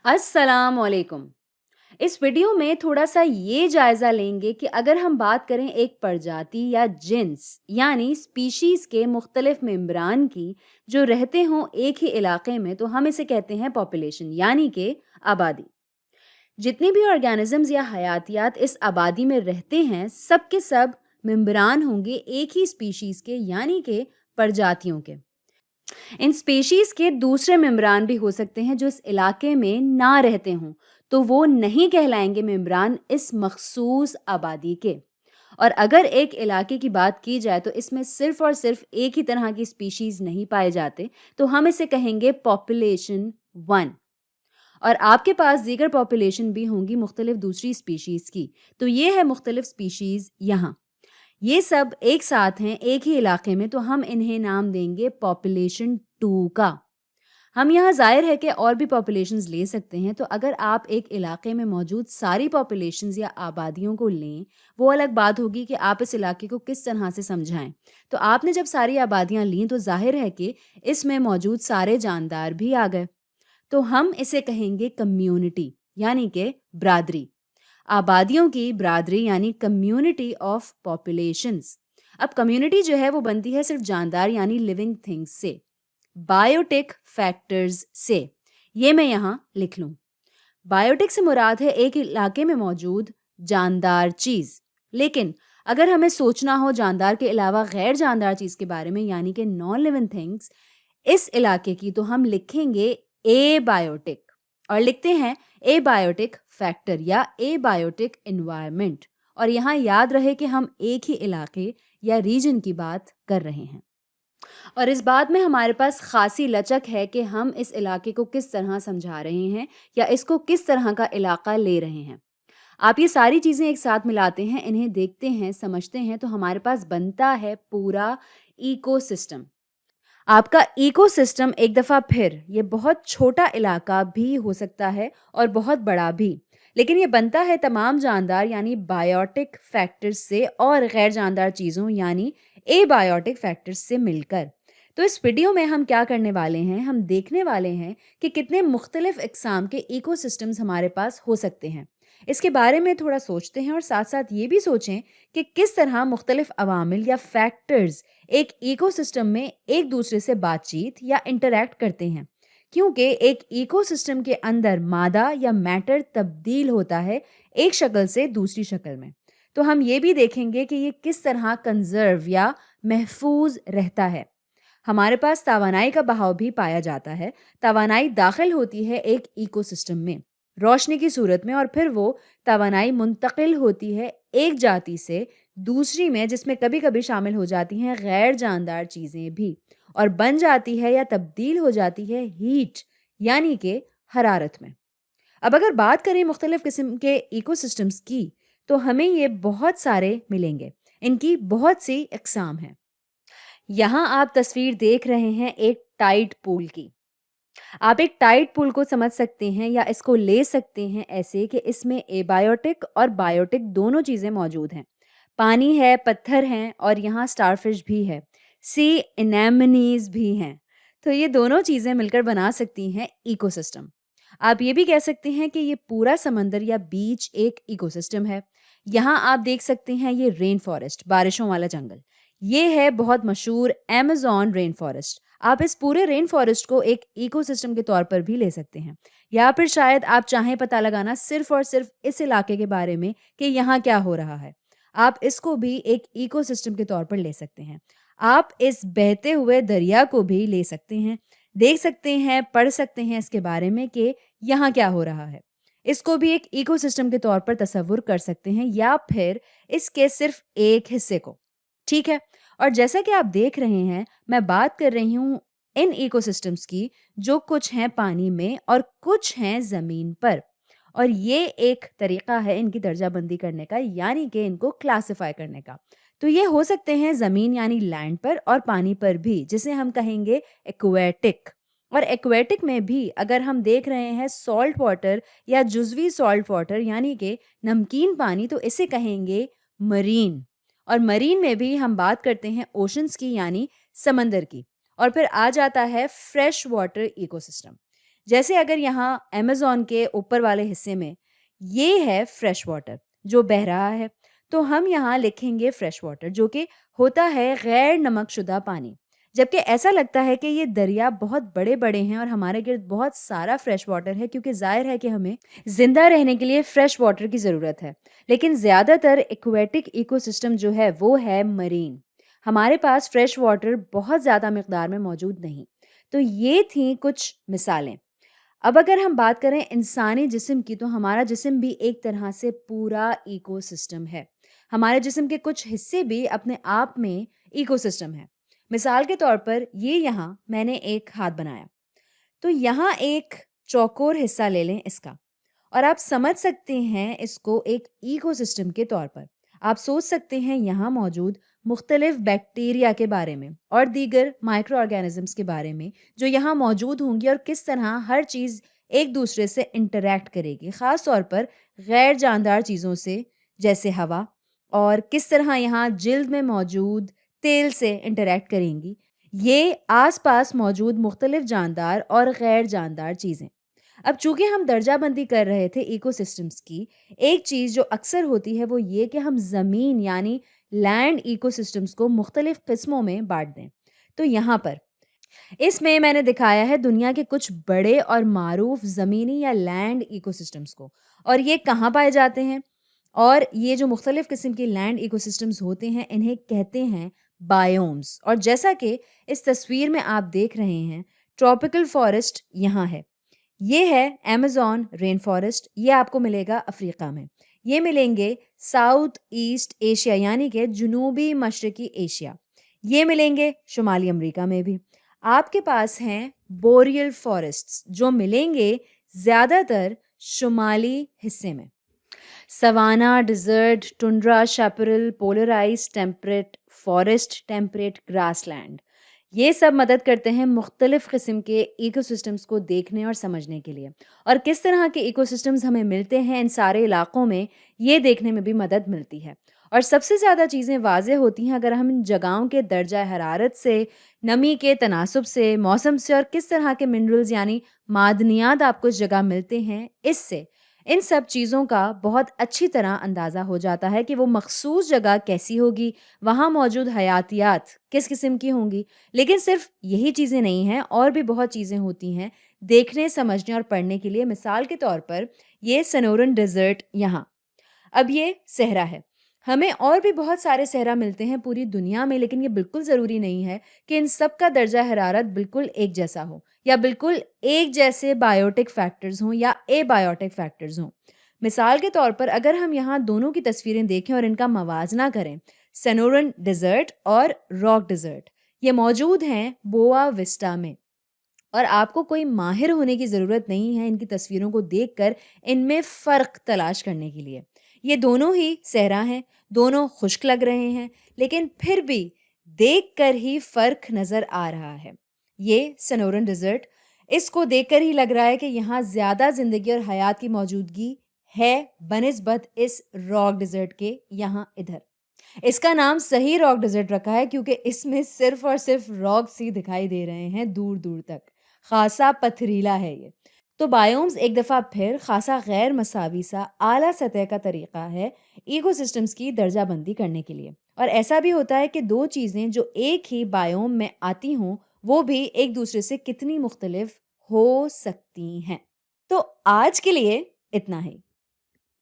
अस्सलाम वालेकुम। इस वीडियो में थोड़ा सा ये जायज़ा लेंगे कि अगर हम बात करें एक प्रजाति या जिन्स यानी स्पीशीज़ के मुख्तलिफ मेंबरान की जो रहते हों एक ही इलाके में, तो हम इसे कहते हैं पॉपुलेशन यानी कि आबादी। जितने भी ऑर्गेनिजम्स या हयातियात इस आबादी में रहते हैं, सब के सब मेंबरान होंगे एक ही स्पीशीज़ के यानी कि प्रजातियों के। इन स्पेशीज के दूसरे मेम्ब्रान भी हो सकते हैं जो इस इलाके में ना रहते हों, तो वो नहीं कहलाएंगे मेम्ब्रान इस मखसूस आबादी के। और अगर एक इलाके की बात की जाए तो इसमें सिर्फ और सिर्फ एक ही तरह की स्पीशीज नहीं पाए जाते, तो हम इसे कहेंगे पॉपुलेशन वन। और आपके दीगर दीगर पॉपुलेशन भी होंगी मुख्तलिफ दूसरी स्पीशीज की। तो ये है मुख्तलिफ स्पीशीज यहाँ, ये सब एक साथ हैं एक ही इलाके में, तो हम इन्हें नाम देंगे पॉपुलेशन टू का। हम यहाँ ज़ाहिर है कि और भी पॉपुलेशंस ले सकते हैं, तो अगर आप एक इलाके में मौजूद सारी पॉपुलेशंस या आबादियों को लें, वो अलग बात होगी कि आप इस इलाके को किस तरह से समझाएं। तो आपने जब सारी आबादियाँ लीं तो जाहिर है कि इसमें मौजूद सारे जानदार भी आ गए, तो हम इसे कहेंगे कम्युनिटी यानी कि बरादरी। आबादियों की बरादरी यानी कम्युनिटी ऑफ पॉपुलेशंस। अब कम्युनिटी जो है वो बनती है सिर्फ जानदार यानी लिविंग थिंग्स से, बायोटिक फैक्टर्स से। ये मैं यहाँ लिख लूँ। बायोटिक से मुराद है एक इलाके में मौजूद जानदार चीज़। लेकिन अगर हमें सोचना हो जानदार के अलावा गैर जानदार चीज़ के बारे में यानी कि नॉन लिविंग थिंग्स इस इलाके की, तो हम लिखेंगे ए बायोटिक और लिखते हैं ए बायोटिक फैक्टर या ए बायोटिक एनवायरनमेंट। और यहाँ याद रहे कि हम एक ही इलाके या रीजन की बात कर रहे हैं, और इस बात में हमारे पास खासी लचक है कि हम इस इलाके को किस तरह समझा रहे हैं या इसको किस तरह का इलाका ले रहे हैं। आप ये सारी चीज़ें एक साथ मिलाते हैं, इन्हें देखते हैं, समझते हैं, तो हमारे पास बनता है पूरा इकोसिस्टम। आपका इकोसिस्टम एक दफ़ा फिर ये बहुत छोटा इलाका भी हो सकता है और बहुत बड़ा भी, लेकिन ये बनता है तमाम जानदार यानी बायोटिक फैक्टर्स से और गैर जानदार चीज़ों यानी एबायोटिक फैक्टर्स से मिलकर। तो इस वीडियो में हम क्या करने वाले हैं, हम देखने वाले हैं कि कितने मुख्तलिफ इकसाम के इकोसिस्टम्स हमारे पास हो सकते हैं। इसके बारे में थोड़ा सोचते हैं और साथ साथ ये भी सोचें कि किस तरह मुख्तलिफ अवामिल या फैक्टर्स एक इकोसिस्टम में एक दूसरे से बातचीत या इंटरैक्ट करते हैं, क्योंकि एक इकोसिस्टम के अंदर मादा या मैटर तब्दील होता है एक शक्ल से दूसरी शक्ल में। तो हम ये भी देखेंगे कि ये किस तरह कंजर्व या महफूज रहता है। हमारे पास तवानाई का बहाव भी पाया जाता है। तवानाई दाखिल होती है एक इकोसिस्टम में रोशनी की सूरत में, और फिर वो तवानाई मुंतकिल होती है एक जाति से दूसरी में, जिसमें कभी कभी शामिल हो जाती हैं गैर जानदार चीज़ें भी, और बन जाती है या तब्दील हो जाती है हीट यानी कि हरारत में। अब अगर बात करें मुख्तलिफ किस्म के इकोसिस्टम्स की, तो हमें ये बहुत सारे मिलेंगे। इनकी बहुत सी अक़साम हैं। यहाँ आप तस्वीर देख रहे हैं एक टाइड पूल की। आप एक टाइड पूल को समझ सकते हैं या इसको ले सकते हैं ऐसे कि इसमें एबायोटिक और बायोटिक दोनों चीज़ें मौजूद हैं। पानी है, पत्थर हैं और यहाँ स्टारफिश भी है, सी एनेमनीज भी हैं। तो ये दोनों चीज़ें मिलकर बना सकती हैं इकोसिस्टम। आप ये भी कह सकते हैं कि ये पूरा समंदर या बीच एक इकोसिस्टम है। यहाँ आप देख सकते हैं ये रेन फॉरेस्ट, बारिशों वाला जंगल। ये है बहुत मशहूर अमेज़न रेन फॉरेस्ट। आप इस पूरे रेन फॉरेस्ट को एक इकोसिस्टम के तौर पर भी ले सकते हैं, या फिर शायद आप चाहें पता लगाना सिर्फ और सिर्फ इस इलाके के बारे में कि यहाँ क्या हो रहा है। आप इसको भी एक इकोसिस्टम के तौर पर ले सकते हैं। आप इस बहते हुए दरिया को भी ले सकते हैं, देख सकते हैं, पढ़ सकते हैं इसके बारे में कि यहाँ क्या हो रहा है। इसको भी एक इकोसिस्टम के तौर पर तसव्वुर कर सकते हैं, या फिर इसके सिर्फ एक हिस्से को। ठीक है। और जैसा कि आप देख रहे हैं, मैं बात कर रही हूँ इन इकोसिस्टम्स की जो कुछ हैं पानी में और कुछ हैं ज़मीन पर। और ये एक तरीका है इनकी दर्जाबंदी करने का, यानी कि इनको क्लासिफाई करने का। तो ये हो सकते हैं ज़मीन यानी लैंड पर और पानी पर भी, जिसे हम कहेंगे एक्वेटिक। और एक्वेटिक में भी अगर हम देख रहे हैं सॉल्ट वाटर या जुज़वी सॉल्ट वाटर यानी कि नमकीन पानी, तो इसे कहेंगे मरीन। और मरीन में भी हम बात करते हैं ओशंस की यानी समंदर की। और फिर आ जाता है फ्रेश वाटर इकोसिस्टम, جیسے اگر یہاں ایمیزون کے اوپر والے حصے میں یہ ہے فریش واٹر جو بہہ رہا ہے، تو ہم یہاں لکھیں گے فریش واٹر، جو کہ ہوتا ہے غیر نمک شدہ پانی، جبکہ ایسا لگتا ہے کہ یہ دریا بہت بڑے بڑے ہیں اور ہمارے گرد بہت سارا فریش واٹر ہے، کیونکہ ظاہر ہے کہ ہمیں زندہ رہنے کے لیے فریش واٹر کی ضرورت ہے۔ لیکن زیادہ تر ایکویٹک ایکو سسٹم جو ہے وہ ہے مرین، ہمارے پاس فریش واٹر بہت زیادہ مقدار میں موجود نہیں۔ تو یہ تھیں کچھ مثالیں۔ اب اگر ہم بات کریں انسانی جسم کی، تو ہمارا جسم بھی ایک طرح سے پورا ایکو سسٹم ہے۔ ہمارے جسم کے کچھ حصے بھی اپنے آپ میں ایکو سسٹم ہے۔ مثال کے طور پر یہ یہاں میں نے ایک ہاتھ بنایا، تو یہاں ایک چوکور حصہ لے لیں اس کا، اور آپ سمجھ سکتے ہیں اس کو ایک ایکو سسٹم کے طور پر۔ آپ سوچ سکتے ہیں یہاں موجود مختلف بیکٹیریا کے بارے میں اور دیگر مائکرو آرگینزمز کے بارے میں جو یہاں موجود ہوں گی، اور کس طرح ہر چیز ایک دوسرے سے انٹریکٹ کرے گی، خاص طور پر غیر جاندار چیزوں سے جیسے ہوا، اور کس طرح یہاں جلد میں موجود تیل سے انٹریکٹ کریں گی یہ آس پاس موجود مختلف جاندار اور غیر جاندار چیزیں۔ اب چونکہ ہم درجہ بندی کر رہے تھے ایکو سسٹمز کی، ایک چیز جو اکثر ہوتی ہے وہ یہ کہ ہم زمین یعنی لینڈ ایکو سسٹمز کو مختلف قسموں میں بانٹ دیں۔ تو یہاں پر اس میں نے دکھایا ہے دنیا کے کچھ بڑے اور معروف زمینی یا لینڈ ایکو سسٹمز کو، اور یہ کہاں پائے جاتے ہیں، اور یہ جو مختلف قسم کی لینڈ ایکو سسٹمز ہوتے ہیں انہیں کہتے ہیں بائیومز۔ اور جیسا کہ اس تصویر میں آپ دیکھ رہے ہیں، ٹراپیکل فارسٹ یہاں ہے، یہ ہے ایمیزون رین فارسٹ، یہ آپ کو ملے گا افریقہ میں، یہ ملیں گے ساؤتھ ایسٹ ایشیا یعنی کہ جنوبی مشرقی ایشیا، یہ ملیں گے شمالی امریکہ میں بھی۔ آپ کے پاس ہیں بوریل فارسٹس جو ملیں گے زیادہ تر شمالی حصے میں، savanna, desert, tundra, chaparral, polar ice, temperate forest, temperate grassland, یہ سب مدد کرتے ہیں مختلف قسم کے ایکو سسٹمز کو دیکھنے اور سمجھنے کے لیے، اور کس طرح کے ایکو سسٹمز ہمیں ملتے ہیں ان سارے علاقوں میں یہ دیکھنے میں بھی مدد ملتی ہے۔ اور سب سے زیادہ چیزیں واضح ہوتی ہیں اگر ہم ان جگہوں کے درجہ حرارت سے، نمی کے تناسب سے، موسم سے، اور کس طرح کے منرلز یعنی معدنیات آپ کو اس جگہ ملتے ہیں، اس سے ان سب چیزوں کا بہت اچھی طرح اندازہ ہو جاتا ہے کہ وہ مخصوص جگہ کیسی ہوگی، وہاں موجود حیاتیات کس قسم کی ہوں گی۔ لیکن صرف یہی چیزیں نہیں ہیں، اور بھی بہت چیزیں ہوتی ہیں دیکھنے، سمجھنے اور پڑھنے کے لیے۔ مثال کے طور پر یہ سنورن ڈیزرٹ یہاں، اب یہ صحرا ہے، ہمیں اور بھی بہت سارے صحرا ملتے ہیں پوری دنیا میں، لیکن یہ بالکل ضروری نہیں ہے کہ ان سب کا درجہ حرارت بالکل ایک جیسا ہو، یا بالکل ایک جیسے بائیوٹک فیکٹرز ہوں یا اے بائیوٹک فیکٹرز ہوں۔ مثال کے طور پر اگر ہم یہاں دونوں کی تصویریں دیکھیں اور ان کا موازنہ کریں، سنورن ڈیزرٹ اور راک ڈیزرٹ، یہ موجود ہیں بوا وسٹا میں، اور آپ کو کوئی ماہر ہونے کی ضرورت نہیں ہے ان کی تصویروں کو دیکھ کر ان میں فرق تلاش کرنے کے لیے۔ یہ دونوں ہی صحرا ہیں، دونوں خشک لگ رہے ہیں، لیکن پھر بھی دیکھ کر ہی فرق نظر آ رہا ہے۔ یہ سنورن ڈیزرٹ، اس کو دیکھ کر ہی لگ رہا ہے کہ یہاں زیادہ زندگی اور حیات کی موجودگی ہے بنسبت اس راک ڈیزرٹ کے یہاں ادھر۔ اس کا نام صحیح راک ڈیزرٹ رکھا ہے کیونکہ اس میں صرف اور صرف راکس ہی دکھائی دے رہے ہیں دور دور تک، خاصا پتھریلا ہے یہ۔ تو بائیومز ایک دفعہ پھر خاصا غیر مساوی سا اعلیٰ سطح کا طریقہ ہے ایکو سسٹمز کی درجہ بندی کرنے کے لیے، اور ایسا بھی ہوتا ہے کہ دو چیزیں جو ایک ہی بائیوم میں آتی ہوں وہ بھی ایک دوسرے سے کتنی مختلف ہو سکتی ہیں۔ تو آج کے لیے اتنا ہی۔